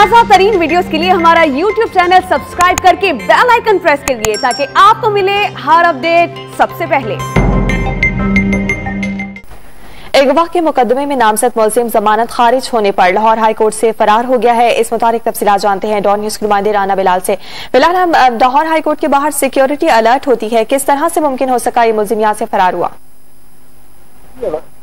ताज़ा तरीन वीडियोस के लिए हमारा YouTube चैनल सब्सक्राइब करके बेल आइकन प्रेस करिए ताकि आपको मिले हर अपडेट सबसे पहले। अगवा के मुकदमे में नामजद मुलजिम जमानत खारिज होने पर लाहौर हाई कोर्ट से फरार हो गया है। इस मुताबिक तफसीलात जानते हैं डॉन न्यूज के नुमाइंदे राना बिलाल से। बिलाल, हम लाहौर हाई कोर्ट के बाहर सिक्योरिटी अलर्ट होती है, किस तरह से मुमकिन हो सका ये मुलजिम यहाँ से फरार हुआ?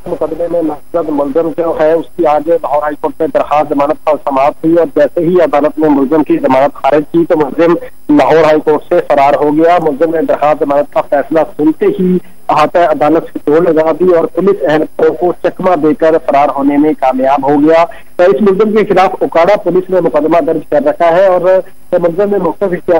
मुकदमे में नामजद मुलजिम जो है उसकी आज लाहौर हाई कोर्ट में दरखास्त जमानत पर समाप्त हुई और जैसे ही अदालत ने मुलजिम की जमानत खारिज की तो मुलजिम लाहौर हाई कोर्ट से फरार हो गया। मुलजिम ने दरखास्त जमानत का फैसला सुनते ही अहाता अदालत से दौड़ लगा दी और पुलिस एहलकारों को चकमा देकर फरार होने में कामयाब हो गया। तो इस मुलजिम के खिलाफ उकाड़ा पुलिस ने मुकदमा दर्ज कर रखा है और मुलजिम ने मुख्तलिफ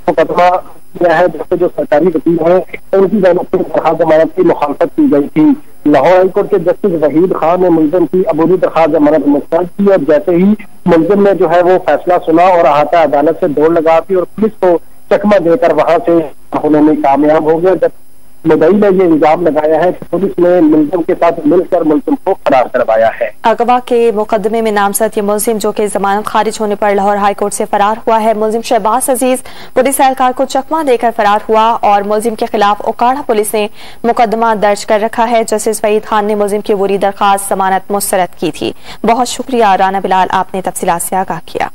मुकदमा किया है, जैसे जो सरकारी वकील है उनकी जानब से दरखास्त जमानत की मुखालफत की गई थी। लाहौर हाईकोर्ट के जस्टिस वहीद खान ने मुलजिम की अबूरी दरखास्त जमानत मुस्तरद की और जैसे ही मुलजिम ने जो है वो फैसला सुना और अहाता अदालत से दौड़ लगा दी और पुलिस को चकमा देकर वहां से होने में कामयाब हो गया। जब मुद्दई ने ये इल्जाम लगाया है कि पुलिस ने मुलजिम के साथ मिलकर मुलजिम को फरार करवाया है। अगवा के मुकदमे में नामजद ये मुलजिम जो कि जमानत खारिज होने पर लाहौर हाई कोर्ट से फरार हुआ है, मुलजिम शहबाज अजीज पुलिस एहलकार को चकमा देकर फरार हुआ और मुलजिम के खिलाफ उकाड़ा पुलिस ने मुकदमा दर्ज कर रखा है। जस्टिस वहीद खान ने मुलजिम की बुरी दरखास्त जमानत मुस्तरद की थी। बहुत शुक्रिया राना बिलाल, आपने तफसीलात से आगाह किया।